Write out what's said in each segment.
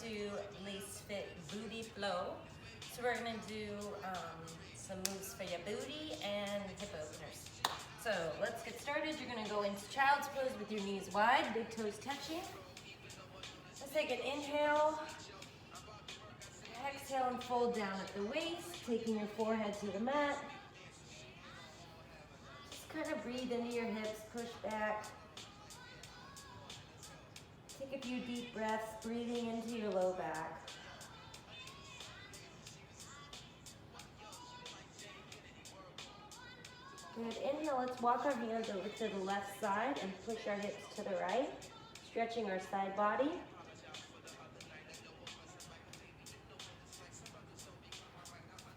to lace fit booty flow. So we're gonna do some moves for your booty and hip openers. So let's get started. You're gonna go into child's pose with your knees wide, big toes touching. Let's take an inhale. Exhale and fold down at the waist, taking your forehead to the mat. Just kind of breathe into your hips, push back. Take a few deep breaths, breathing into your low back. Good. Inhale, let's walk our hands over to the left side and push our hips to the right, stretching our side body.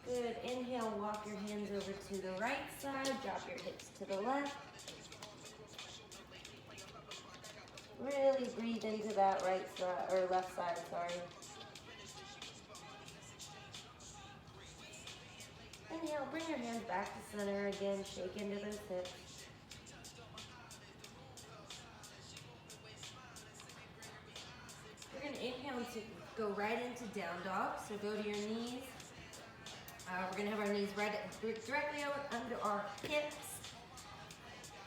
Good. Inhale, walk your hands over to the right side, drop your hips to the left. Really breathe into that right side, or left side, sorry. Inhale, bring your hands back to center again, shake into those hips. We're going to inhale to go right into down dog, so go to your knees. We're going to have our knees directly under our hips.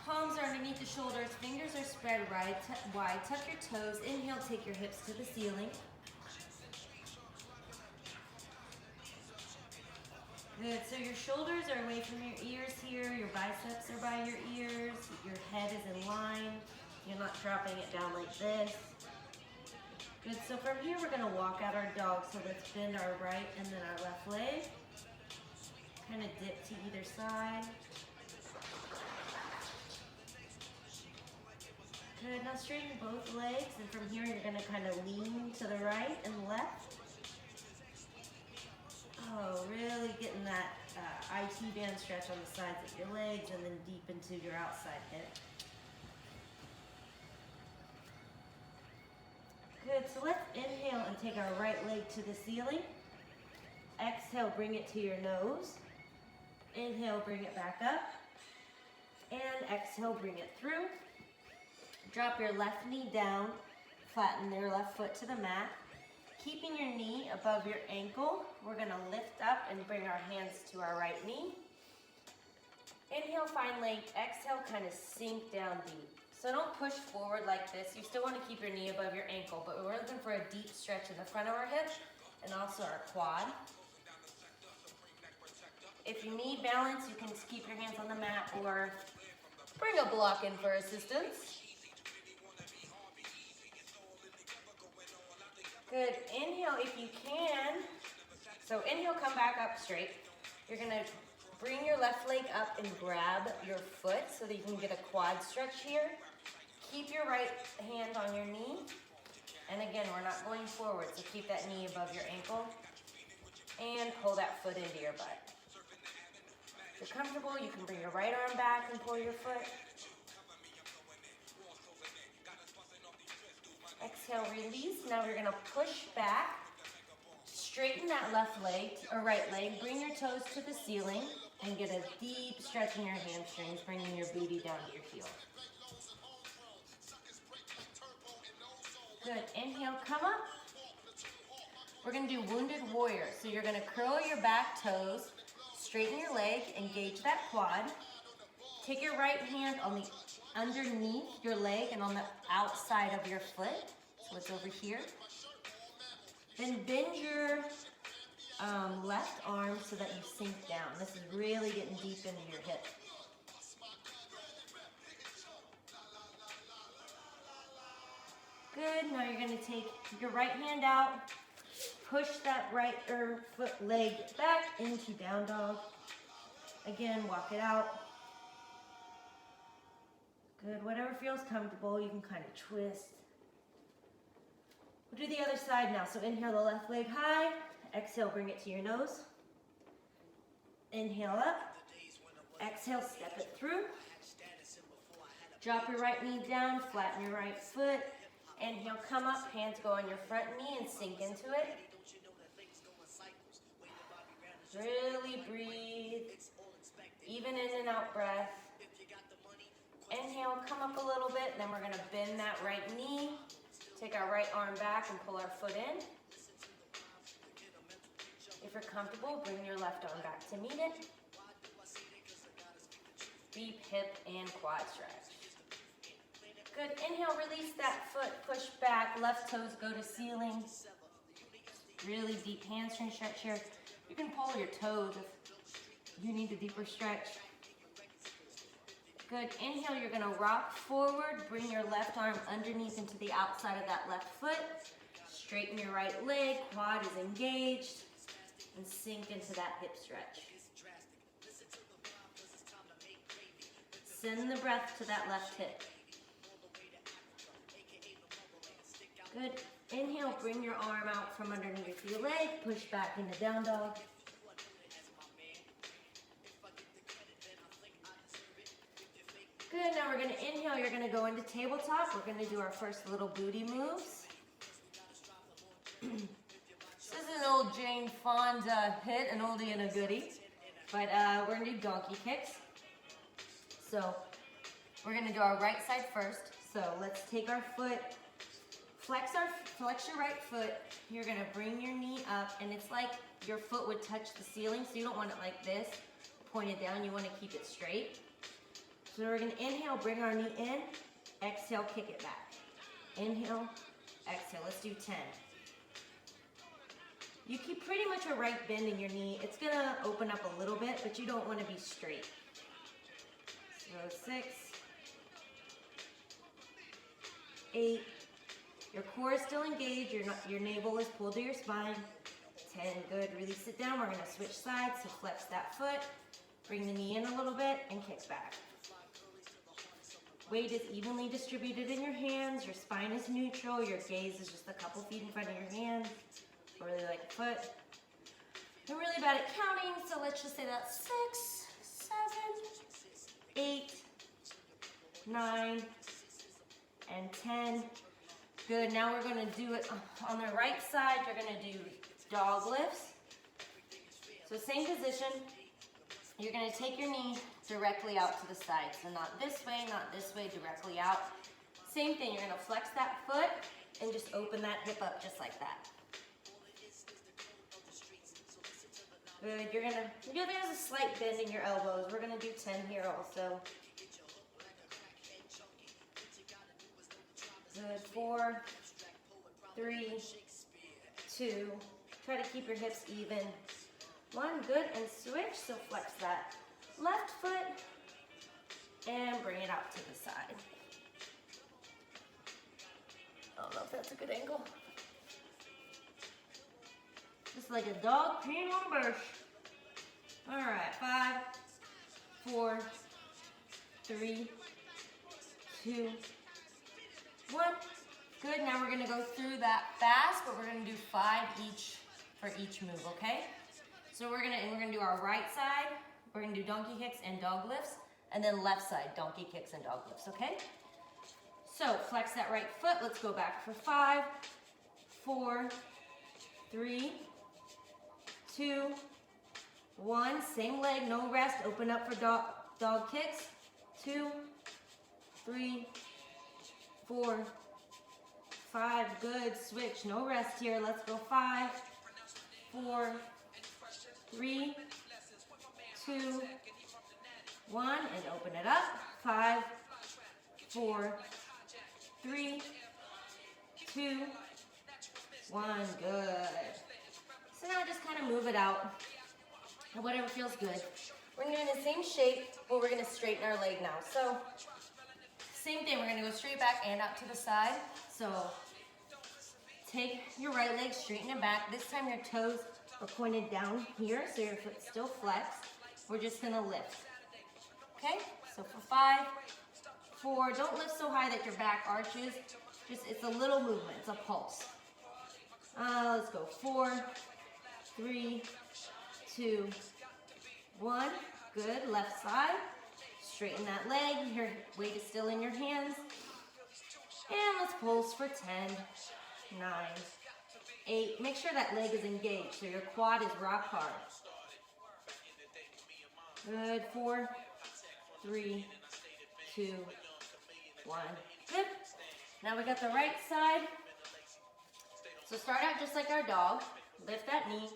Palms are underneath the shoulders, fingers are spread wide. Tuck your toes. Inhale, take your hips to the ceiling. Good, so your shoulders are away from your ears here, your biceps are by your ears, your head is in line. You're not dropping it down like this. Good, so from here we're going to walk out our dog. So let's bend our right and then our left leg. Kind of dip to either side. Good, now straighten both legs, and from here you're going to kind of lean to the right and left. Oh, really getting that IT band stretch on the sides of your legs and then deep into your outside hip. Good, so let's inhale and take our right leg to the ceiling. Exhale, bring it to your nose. Inhale, bring it back up. And exhale, bring it through. Drop your left knee down, flatten your left foot to the mat. Keeping your knee above your ankle, we're gonna lift up and bring our hands to our right knee. Inhale, find length. Exhale, kind of sink down deep. So don't push forward like this. You still wanna keep your knee above your ankle, but we're looking for a deep stretch in the front of our hip and also our quad. If you need balance, you can just keep your hands on the mat or bring a block in for assistance. Good. Inhale if you can. So inhale, come back up straight. You're going to bring your left leg up and grab your foot so that you can get a quad stretch here. Keep your right hand on your knee. And again, we're not going forward, so keep that knee above your ankle. And pull that foot into your butt. If you're comfortable, you can bring your right arm back and pull your foot. Exhale, release. Now we're going to push back. Straighten that left leg or right leg. Bring your toes to the ceiling and get a deep stretch in your hamstrings, bringing your booty down to your heel. Good. Inhale, come up. We're going to do wounded warrior. So you're going to curl your back toes, straighten your leg, engage that quad. Take your right hand on the underneath your leg and on the outside of your foot. So it's over here. Then bend your left arm so that you sink down. This is really getting deep into your hip. Good. Now you're going to take your right hand out, push that right foot leg back into down dog. Again, walk it out. Good. Whatever feels comfortable, you can kind of twist. We'll do the other side now. So inhale the left leg high. Exhale, bring it to your nose. Inhale up. Exhale, step it through. Drop your right knee down, flatten your right foot. Inhale, come up, hands go on your front knee and sink into it. Really breathe. Even in and out breath. Inhale, come up a little bit, then we're going to bend that right knee. Take our right arm back and pull our foot in. If you're comfortable, bring your left arm back to meet it. Deep hip and quad stretch. Good. Inhale, release that foot, push back, left toes go to ceiling. Really deep hamstring stretch here. You can pull your toes if you need a deeper stretch. Good. Inhale, you're gonna rock forward, bring your left arm underneath into the outside of that left foot. Straighten your right leg, quad is engaged, and sink into that hip stretch. Send the breath to that left hip. Good. Inhale, bring your arm out from underneath your leg, push back into down dog. Good, now we're gonna inhale, you're gonna go into tabletop. We're gonna do our first little booty moves. This is an old Jane Fonda hit, an oldie and a goodie. But we're gonna do donkey kicks. So we're gonna do our right side first. So let's take our foot, flex your right foot. You're gonna bring your knee up, and it's like your foot would touch the ceiling, so you don't want it like this, pointed down, you wanna keep it straight. So we're gonna inhale, bring our knee in, exhale, kick it back. Inhale, exhale, let's do 10. You keep pretty much a right bend in your knee. It's gonna open up a little bit, but you don't wanna be straight. So 6, 8, your core is still engaged, your navel is pulled to your spine. 10, good, release it down. We're gonna switch sides, so flex that foot, bring the knee in a little bit, and kick back. Weight is evenly distributed in your hands, your spine is neutral, your gaze is just a couple feet in front of your hands. I really like the foot. I'm really bad at counting, so let's just say that's 6, 7, 8, 9, and 10. Good, now we're gonna do it on the right side. You're gonna do dog lifts. So same position. You're gonna take your knee directly out to the side. So not this way, directly out. Same thing, you're gonna flex that foot and just open that hip up just like that. Good, there's a slight bend in your elbows. We're gonna do 10 here also. Good, 4, 3, 2. Try to keep your hips even. 1, good, and switch, so flex that left foot and bring it out to the side. I don't know if that's a good angle. Just like a dog peeing on a bush. All right, 5, 4, 3, 2, 1. Good, now we're gonna go through that fast, but we're gonna do 5 each for each move, okay? So we're gonna do our right side, we're gonna do donkey kicks and dog lifts, and then left side, donkey kicks and dog lifts, okay? So flex that right foot, let's go back for 5, 4, 3, 2, 1, same leg, no rest, open up for dog kicks, 2, 3, 4, 5, good, switch, no rest here, let's go 5, 4, 3, 2, 1, and open it up, 5, 4, 3, 2, 1, good. So now just kind of move it out, whatever feels good. We're gonna do the same shape, but we're gonna straighten our leg now. So, same thing, we're gonna go straight back and out to the side. So, take your right leg, straighten it back. This time your toes are pointed down here, so your foot's still flexed. We're just gonna lift. Okay, so for 5, 4, don't lift so high that your back arches. It's a little movement, it's a pulse. Let's go 4, 3, 2, 1. Good, left side. Straighten that leg, your weight is still in your hands. And let's pulse for 10, 9, 8. Make sure that leg is engaged, so your quad is rock hard. Good, 4, 3, 2, 1. Good. Now we got the right side. So start out just like our dog. Lift that knee,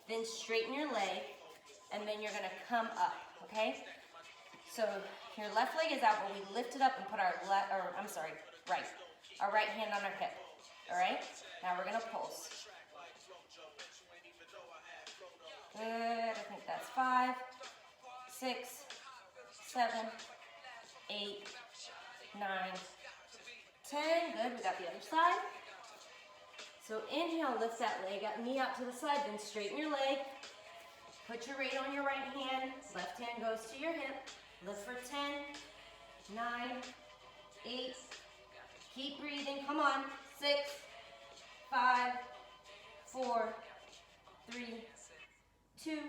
then straighten your leg, and then you're gonna come up, okay? So your left leg is out, but we lift it up and put our right. Our right hand on our hip, all right? Now we're gonna pulse. Good, I think that's 5, 6, 7, 8, 9, 10. Good, we got the other side. So inhale, lift that leg up, knee out to the side, then straighten your leg. Put your weight on your right hand, left hand goes to your hip. Lift for 10, 9, 8, keep breathing, come on, 6, 5, 4, 3, 2, 1.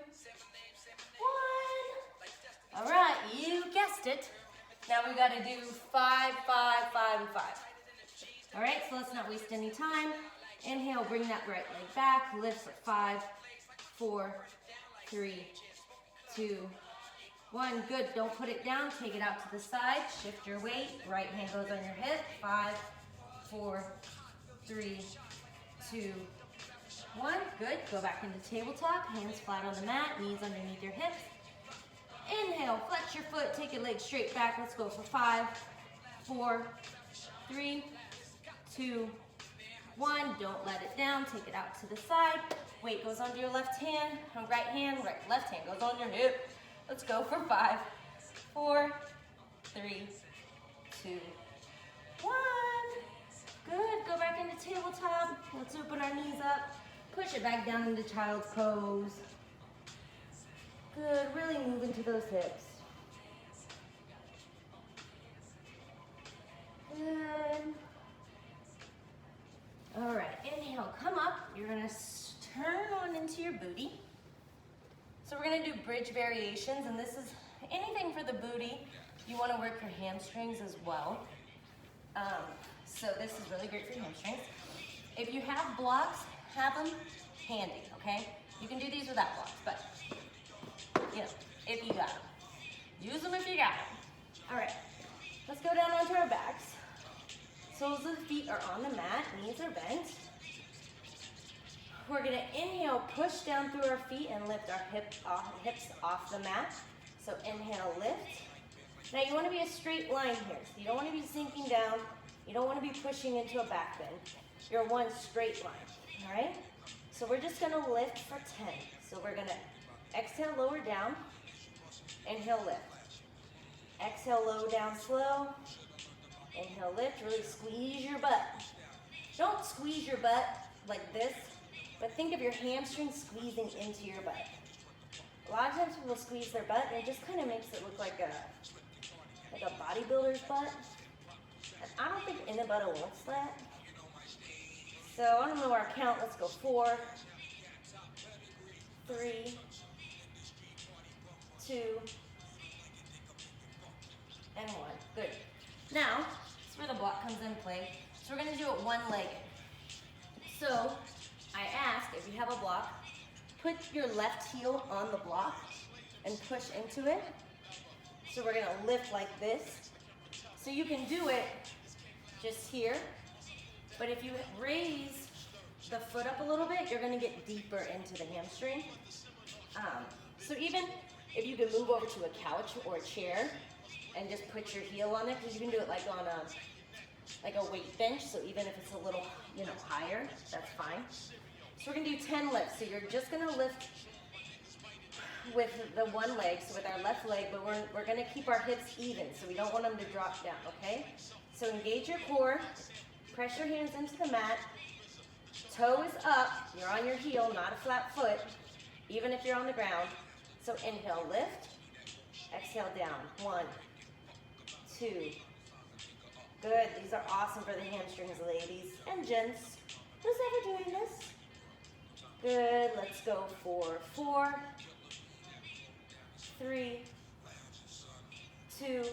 All right, you guessed it. Now we gotta do 5, 5, 5, and 5. All right, so let's not waste any time. Inhale, bring that right leg back, lift for 5, 4, 3, 2, 1. Good, don't put it down, take it out to the side, shift your weight, right hand goes on your hip, 5, 4, 3, 2, 1. Good, go back into tabletop, hands flat on the mat, knees underneath your hips. Inhale, flex your foot, take your leg straight back, let's go for 5, 4, 3, 2, 1. Don't let it down, take it out to the side, weight goes onto your left hand, left hand goes on your hip. Let's go for 5, 4, 3, 2, 1. Good, go back into tabletop. Let's open our knees up. Push it back down into child's pose. Good, really move into those hips. Good. All right, inhale, come up. You're gonna turn on into your booty. So we're gonna do bridge variations, and this is anything for the booty. You wanna work your hamstrings as well. So this is really great for your hamstrings. If you have blocks, have them handy, okay? You can do these without blocks, but you know, if you got them. Use them if you got them. All right, let's go down onto our backs. Soles of the feet are on the mat, knees are bent. We're gonna inhale, push down through our feet and lift our hips off the mat. So inhale, lift. Now you wanna be a straight line here. So you don't wanna be sinking down. You don't wanna be pushing into a back bend. You're one straight line, all right? So we're just gonna lift for 10. So we're gonna exhale, lower down. Inhale, lift. Exhale, low down, slow. Inhale, lift, really squeeze your butt. Don't squeeze your butt like this, but think of your hamstrings squeezing into your butt. A lot of times people squeeze their butt and it just kind of makes it look like a bodybuilder's butt. And I don't think anybody wants that. So I don't know our count, let's go 4, 3, 2, and 1. Good. Now, that's where the block comes in play. So we're gonna do it one-legged. So I ask, if you have a block, put your left heel on the block and push into it. So we're gonna lift like this. So you can do it just here, but if you raise the foot up a little bit, you're gonna get deeper into the hamstring. So even if you can move over to a couch or a chair and just put your heel on it, because you can do it like on a weight bench, so even if it's a little, higher, that's fine. So we're gonna do 10 lifts. So you're just gonna lift with the one leg, so with our left leg, but we're gonna keep our hips even, so we don't want them to drop down, okay? So engage your core, press your hands into the mat, toe is up, you're on your heel, not a flat foot, even if you're on the ground. So inhale, lift, exhale down, 1, 2, good. These are awesome for the hamstrings, ladies and gents. Who's ever doing this? Good, let's go for 4, 3, 2,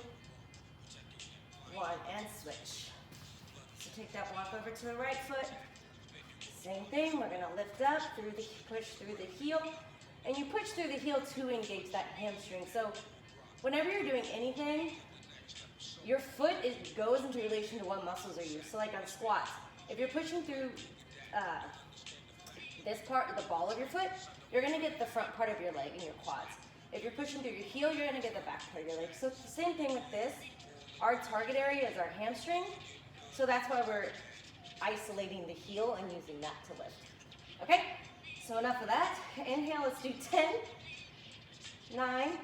1, and switch. So take that block over to the right foot. Same thing, we're gonna lift up, push through the heel, and you push through the heel to engage that hamstring. So whenever you're doing anything, your foot goes into relation to what muscles are used. So like on squats, if you're pushing through this part, the ball of your foot, you're gonna get the front part of your leg and your quads. If you're pushing through your heel, you're gonna get the back part of your leg. So it's the same thing with this. Our target area is our hamstring, so that's why we're isolating the heel and using that to lift. Okay, so enough of that. Inhale, let's do 10, 9.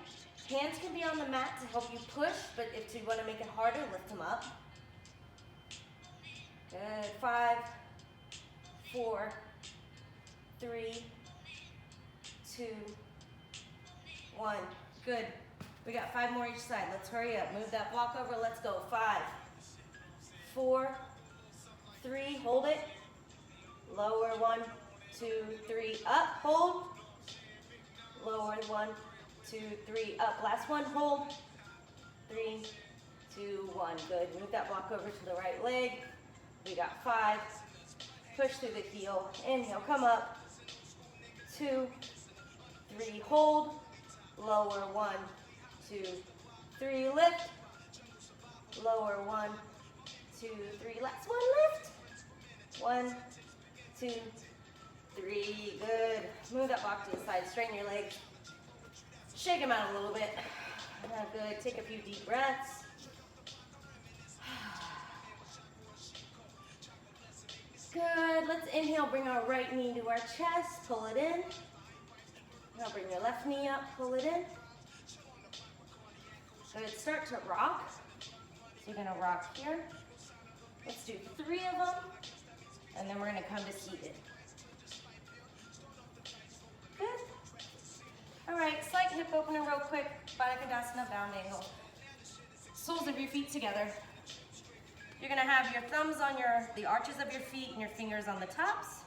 Hands can be on the mat to help you push, but if you wanna make it harder, lift them up. Good, 5, 4, 3, 2, 1. Good. We got 5 more each side. Let's hurry up. Move that block over. Let's go. 5, 4, 3. Hold it. Lower. 1, 2, 3. Up. Hold. Lower. 1, 2, 3. Up. Last one. Hold. 3, 2, 1. Good. Move that block over to the right leg. We got 5. Push through the heel. Inhale. Come up. 2, 3. Hold. Lower. 1, 2, 3. Lift. Lower. 1, 2, 3. Last one. Lift. 1, 2, 3. Good. Move that block to the side. Straighten your legs. Shake them out a little bit. Good. Take a few deep breaths. Good. Let's inhale. Bring our right knee to our chest. Pull it in. Now bring your left knee up. Pull it in. Good. Start to rock. So you're going to rock here. Let's do 3 of them. And then we're going to come to seated. Good. All right. Slight hip opener real quick. Baddha Konasana, bound angle. Soles of your feet together. You're gonna have your thumbs on the arches of your feet and your fingers on the tops.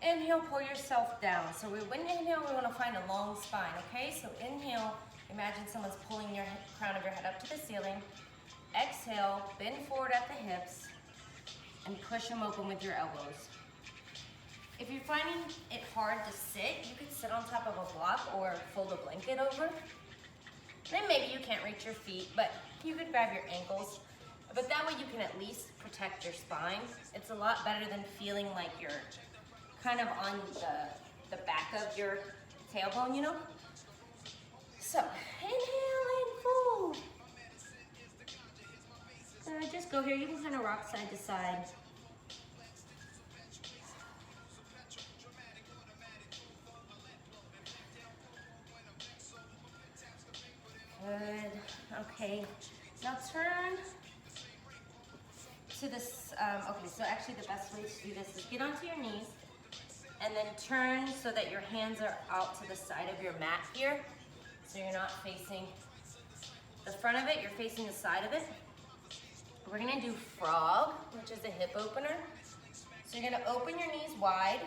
Inhale, pull yourself down. So when inhale, we wanna find a long spine, okay? So inhale, imagine someone's pulling your crown of your head up to the ceiling. Exhale, bend forward at the hips and push them open with your elbows. If you're finding it hard to sit, you could sit on top of a block or fold a blanket over. Then maybe you can't reach your feet, but you could grab your ankles. But that way you can at least protect your spine. It's a lot better than feeling like you're kind of on the back of your tailbone, you know? So, inhale and fold. Just go here. You can kind of rock side to side. Good. Okay. Now turn to this, okay, so actually the best way to do this is get onto your knees and then turn so that your hands are out to the side of your mat here. So you're not facing the front of it, you're facing the side of it. We're gonna do frog, which is a hip opener. So you're gonna open your knees wide,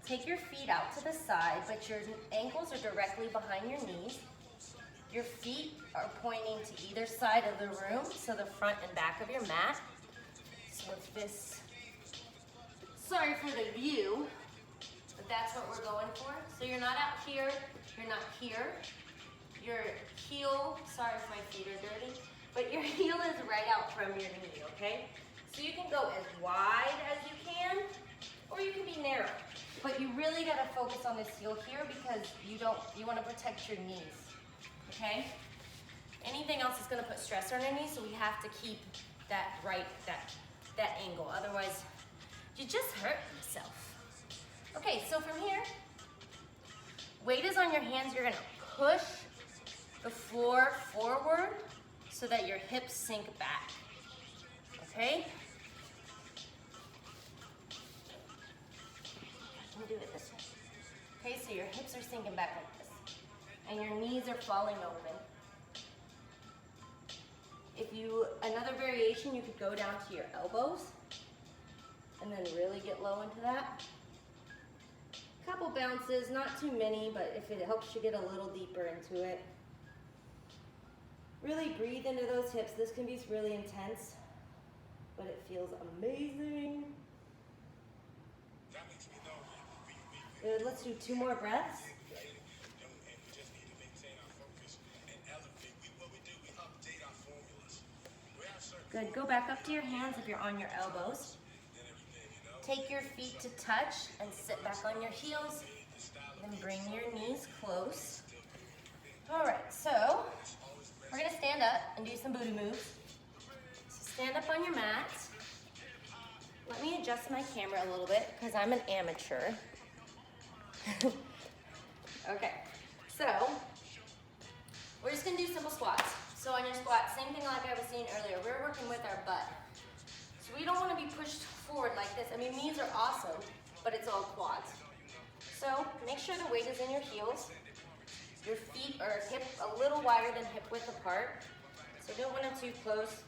take your feet out to the side, but your ankles are directly behind your knees. Your feet are pointing to either side of the room, so the front and back of your mat. So if this, sorry for the view, but that's what we're going for. So you're not out here, you're not here. Your heel, sorry if my feet are dirty, but your heel is right out from your knee, okay? So you can go as wide as you can, or you can be narrow. But you really gotta focus on this heel here because you wanna protect your knees. Okay? Anything else is going to put stress on your knees, so we have to keep that angle. Otherwise, you just hurt yourself. Okay, so from here, weight is on your hands. You're going to push the floor forward so that your hips sink back. Okay? I can do it this way. Okay, so your hips are sinking back like this. And your knees are falling open. Another variation, you could go down to your elbows and then really get low into that. Couple bounces, not too many, but if it helps you get a little deeper into it. Really breathe into those hips. This can be really intense, but it feels amazing. Good, let's do 2 more breaths. Good, go back up to your hands if you're on your elbows. Take your feet to touch and sit back on your heels. Then bring your knees close. All right, so we're gonna stand up and do some booty moves. So stand up on your mat. Let me adjust my camera a little bit because I'm an amateur. Okay, so we're just gonna do simple squats. So on your squat, same thing like I was saying earlier, we're working with our butt. So we don't wanna be pushed forward like this. I mean, knees are awesome, but it's all quads. So make sure the weight is in your heels. Your feet are hip a little wider than hip width apart. So don't want them too close,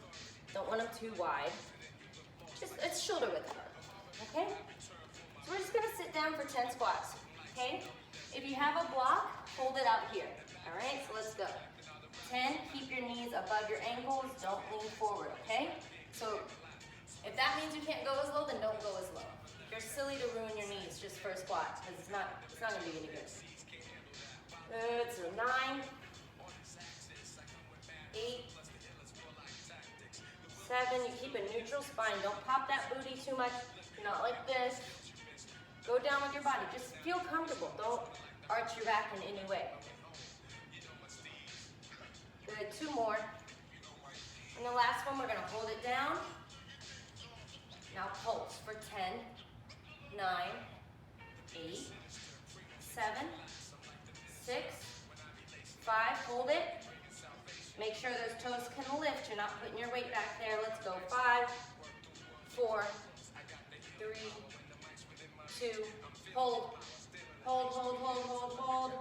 don't want them too wide. Just, it's shoulder width apart, okay? So we're just gonna sit down for 10 squats, okay? If you have a block, hold it out here, all right? So let's go. 10, keep your knees above your ankles, don't lean forward, okay? So if that means you can't go as low, then don't go as low. You're silly to ruin your knees just for a squat, because it's not gonna be any good. Good, so 9, 8, 7, you keep a neutral spine. Don't pop that booty too much, not like this. Go down with your body, just feel comfortable. Don't arch your back in any way. Good, 2 more. And the last one, we're gonna hold it down. Now pulse for 10, 9, 8, 7, 6, 5, hold it. Make sure those toes can lift. You're not putting your weight back there. Let's go. 5, 4, 3, 2, hold. Hold, hold, hold, hold, hold.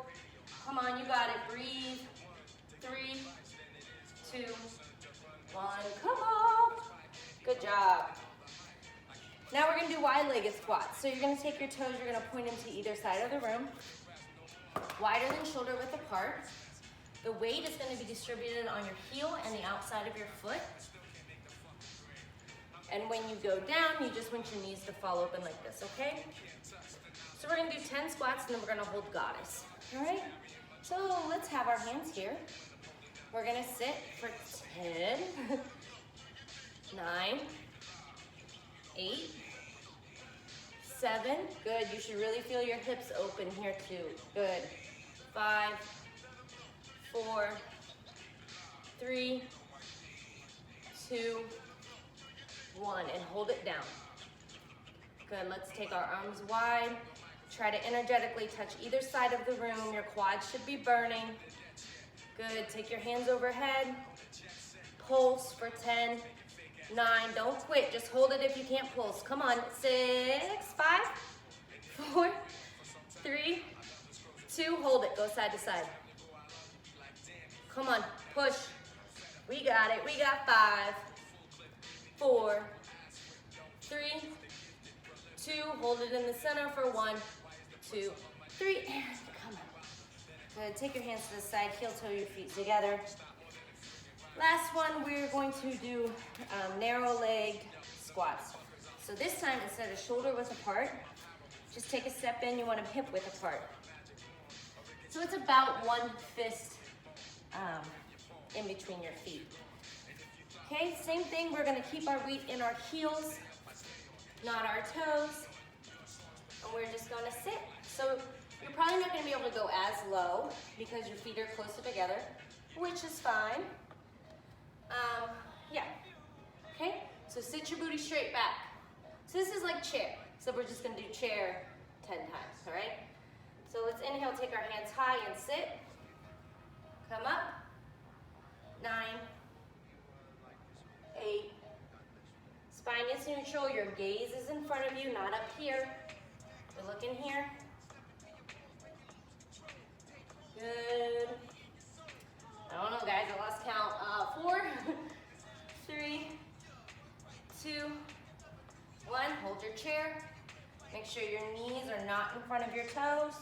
Come on, you got it. Breathe. 3, 2, 1. Come on. Good job. Now we're gonna do wide-legged squats. So you're gonna take your toes, you're gonna point them to either side of the room. Wider than shoulder width apart. The weight is gonna be distributed on your heel and the outside of your foot. And when you go down, you just want your knees to fall open like this, okay? So we're gonna do 10 squats and then we're gonna hold goddess, all right? So let's have our hands here. We're gonna sit for 10, 9, 8, 7, good. You should really feel your hips open here too, good. 5, 4, 3, 2, 1, and hold it down. Good, let's take our arms wide. Try to energetically touch either side of the room. Your quads should be burning. Good, take your hands overhead. Pulse for 10, 9, don't quit, just hold it if you can't pulse. Come on, 6, 5, 4, 3, 2, hold it, go side to side. Come on, push. We got it, we got 5, 4, 3, 2, hold it in the center for 1, 2, 3, and come on. Good, take your hands to the side, heel toe your feet together. Last one, we're going to do narrow-legged squats. So this time, instead of shoulder width apart, just take a step in, you want them hip width apart. So it's about 1 fist in between your feet. Okay, same thing, we're gonna keep our weight in our heels, not our toes, and we're just gonna sit. So you're probably not gonna be able to go as low because your feet are closer together, which is fine. Yeah, okay? So sit your booty straight back. So this is like chair. So we're just gonna do chair 10 times, all right? So let's inhale, take our hands high and sit. Come up. 9, 8. Spine is neutral, your gaze is in front of you, not up here. We're looking here. Good. I don't know, guys, I lost count. 4, 3, 2, 1. Hold your chair. Make sure your knees are not in front of your toes.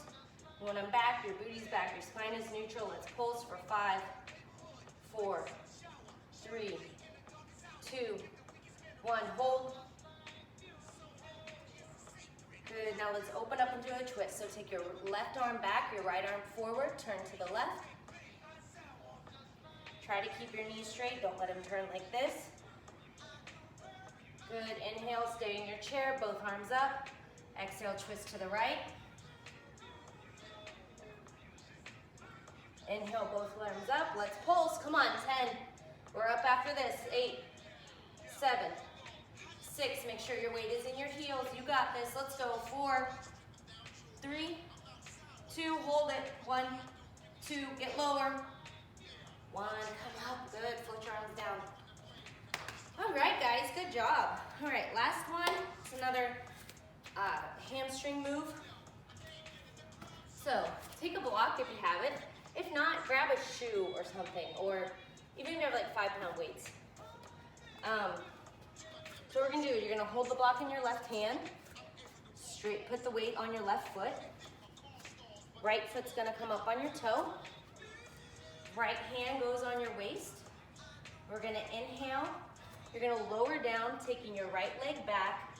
You want them back, your booty's back, your spine is neutral. Let's pulse for 5, 4, 3, 2, 1. Hold. Good. Now let's open up into a twist. So take your left arm back, your right arm forward, turn to the left. Try to keep your knees straight. Don't let them turn like this. Good, inhale, stay in your chair, both arms up. Exhale, twist to the right. Inhale, both arms up. Let's pulse, come on, 10. We're up after this, 8, 7, 6. Make sure your weight is in your heels. You got this, let's go. 4, 3, 2, hold it. 1, 2, get lower. 1, come up, good, float your arms down. All right, guys, good job. All right, last one. It's another hamstring move. So take a block if you have it. If not, grab a shoe or something, or even if you have like 5-pound weights. So what we're gonna do is you're gonna hold the block in your left hand, straight, put the weight on your left foot. Right foot's gonna come up on your toe. Right hand goes on your waist. We're gonna inhale. You're gonna lower down, taking your right leg back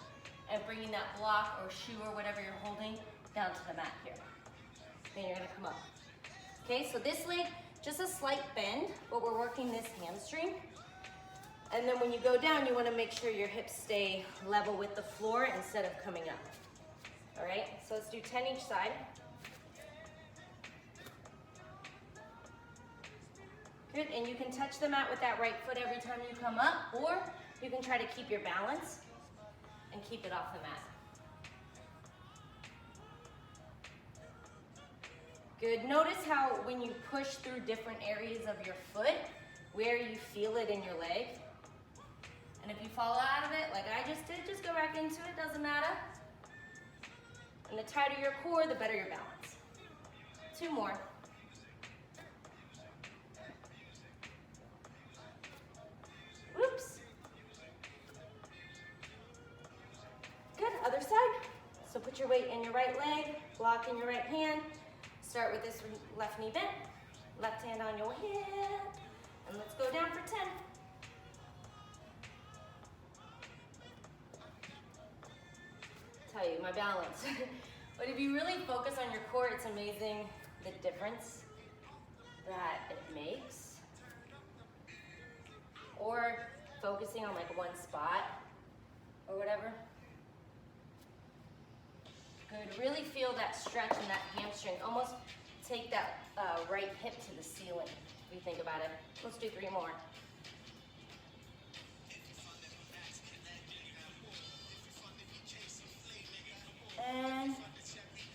and bringing that block or shoe or whatever you're holding down to the mat here. Then you're gonna come up. Okay, so this leg, just a slight bend, but we're working this hamstring. And then when you go down, you wanna make sure your hips stay level with the floor instead of coming up. All right, so let's do 10 each side. Good, and you can touch the mat with that right foot every time you come up, or you can try to keep your balance and keep it off the mat. Good, notice how when you push through different areas of your foot, where you feel it in your leg. And if you fall out of it, like I just did, just go back into it, doesn't matter. And the tighter your core, the better your balance. 2 more. Whoops. Good, other side. So put your weight in your right leg, block in your right hand. Start with this left knee bent, left hand on your hip, and let's go down for 10. Tell you, my balance. But if you really focus on your core, it's amazing the difference that it makes. Or focusing on like one spot or whatever. Good, really feel that stretch in that hamstring. Almost take that right hip to the ceiling, if you think about it. Let's do 3 more. And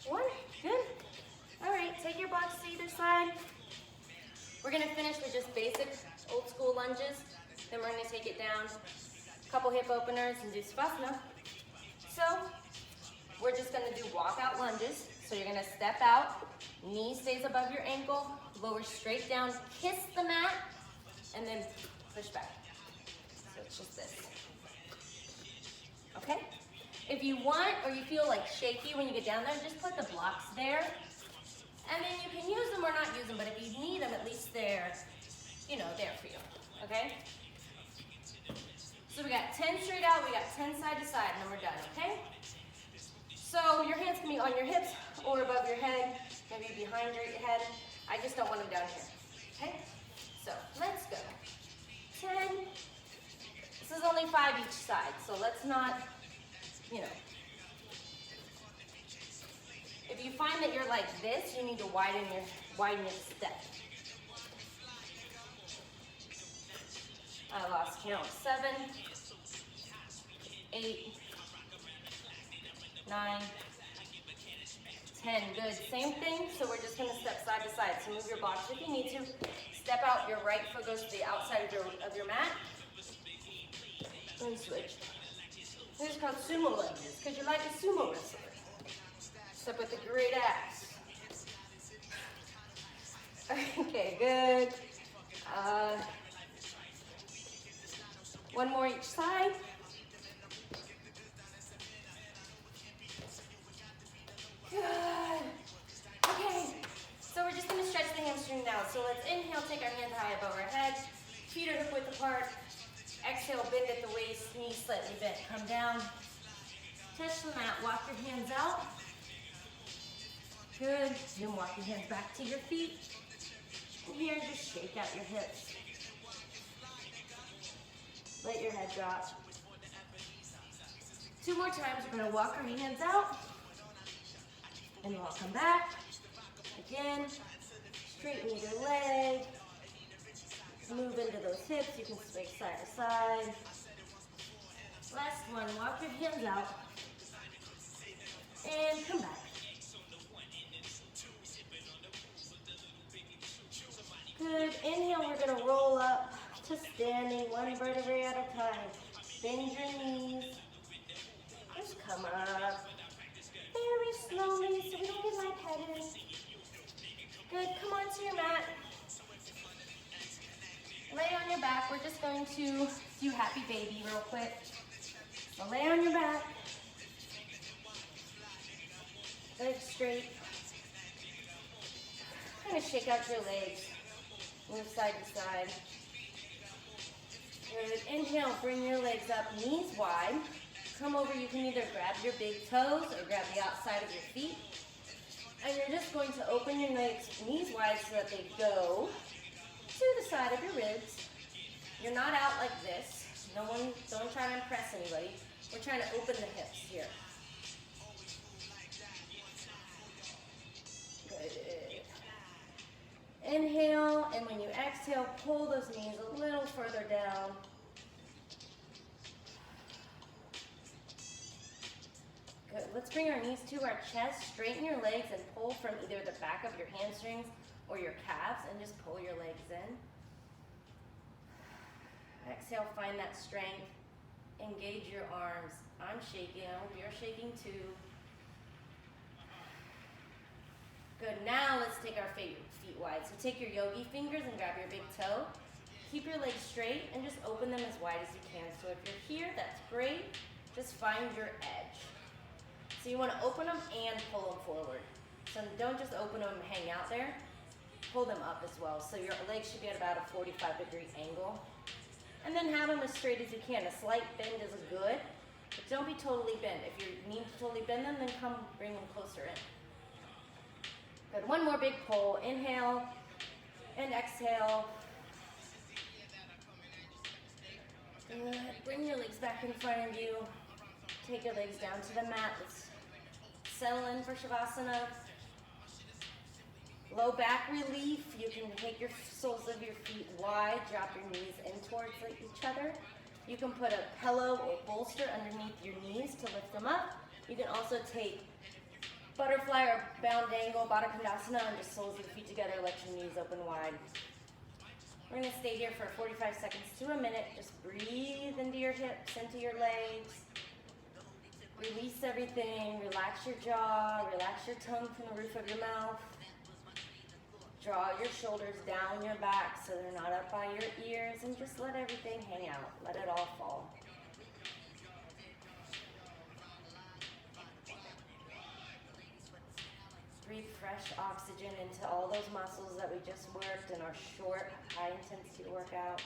1, good. All right, take your blocks to either side. We're gonna finish with just basic old school lunges. Then we're gonna take it down, a couple hip openers and do Savasana. So we're just gonna do walkout lunges. So you're gonna step out, knee stays above your ankle, lower straight down, kiss the mat, and then push back. So it's just this. Okay? If you want, or you feel like shaky when you get down there, just put the blocks there. And then you can use them or not use them, but if you need them, at least they're, you know, there for you, okay? So we got 10 straight out, we got 10 side to side, and then we're done, okay? So your hands can be on your hips or above your head, maybe behind your head. I just don't want them down here, okay? So let's go. 10. This is only 5 each side, so let's not, you know. If you find that you're like this, you need to widen your step. I lost count. 7, 8, 9, 10. Good. Same thing. So we're just going to step side to side. So move your blocks if you need to. Step out. Your right foot goes to the outside of your mat. And switch. These are called sumo lunges because you're like a sumo wrestler. Step with a great axe. Okay, good. 1 more each side. Good. Okay, so we're just going to stretch the hamstring now. So let's inhale, take our hands high above our head. Feet are hip width apart. Exhale, bend at the waist, knees slightly bent. Come down. Touch the mat, walk your hands out. Good. Then walk your hands back to your feet. And here, just shake out your hips. Let your head drop. 2 more times, we're gonna walk our hands out and walk them back. Again, straighten either leg. Move into those hips, you can swing side to side. Last one, walk your hands out and come back. Good, inhale, we're gonna roll up to standing, one vertebrae at a time. Bend your knees, just come up very slowly so we don't get lightheaded. Good, come onto your mat. Lay on your back, we're just going to do happy baby real quick. So lay on your back, legs straight. Kind of shake out your legs, move side to side. Good, inhale, bring your legs up, knees wide. Come over, you can either grab your big toes or grab the outside of your feet. And you're just going to open your legs, knees wide so that they go to the side of your ribs. You're not out like this. Don't try to impress anybody. We're trying to open the hips here. Good. Inhale, and when you exhale, pull those knees a little further down. Good. Let's bring our knees to our chest. Straighten your legs and pull from either the back of your hamstrings or your calves, and just pull your legs in. Exhale, find that strength. Engage your arms. I'm shaking, I hope you're shaking too. Good, now let's take our feet wide. So take your yogi fingers and grab your big toe. Keep your legs straight and just open them as wide as you can. So if you're here, that's great. Just find your edge. So you want to open them and pull them forward. So don't just open them and hang out there. Pull them up as well. So your legs should be at about a 45-degree angle. And then have them as straight as you can. A slight bend is good, but don't be totally bent. If you need to totally bend them, then come bring them closer in. Good, one more big pull. Inhale and exhale. Good, bring your legs back in front of you. Take your legs down to the mat. Let's settle in for Shavasana. Low back relief, you can take your soles of your feet wide, drop your knees in towards each other. You can put a pillow or bolster underneath your knees to lift them up. You can also take butterfly or bound angle, Baddha Konasana, and just soles of your feet together, let your knees open wide. We're gonna stay here for 45 seconds to a minute. Just breathe into your hips, into your legs. Release everything, relax your jaw, relax your tongue from the roof of your mouth. Draw your shoulders down your back so they're not up by your ears, and just let everything hang out. Let it all fall. Breathe fresh oxygen into all those muscles that we just worked in our short, high-intensity workout.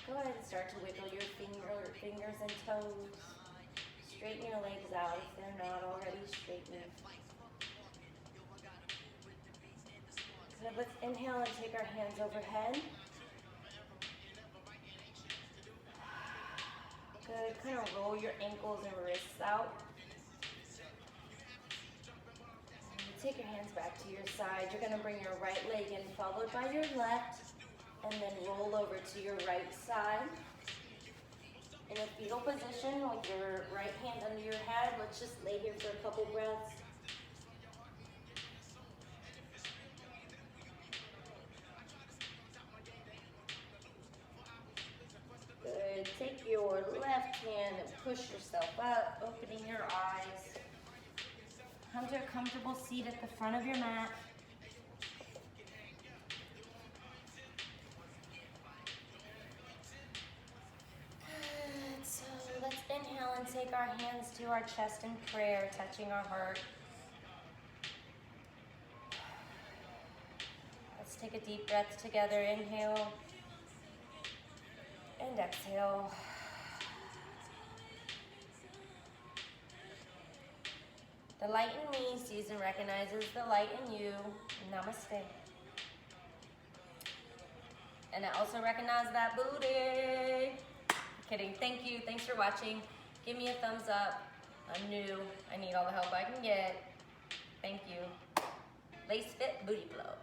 Go ahead and start to wiggle your fingers and toes. Straighten your legs out if they're not already straightened. Good, let's inhale and take our hands overhead. Good, kind of roll your ankles and wrists out. And take your hands back to your side. You're going to bring your right leg in, followed by your left. And then roll over to your right side. In a fetal position with your right hand under your head. Let's just lay here for a couple breaths. Good. Take your left hand and push yourself up, opening your eyes. Come to a comfortable seat at the front of your mat. Take our hands to our chest in prayer, touching our heart. Let's take a deep breath together. Inhale and exhale. The light in me sees and recognizes the light in you. Namaste. And I also recognize that booty. Kidding. Thank you. Thanks for watching. Give me a thumbs up. I'm new. I need all the help I can get. Thank you. Lace fit booty blow.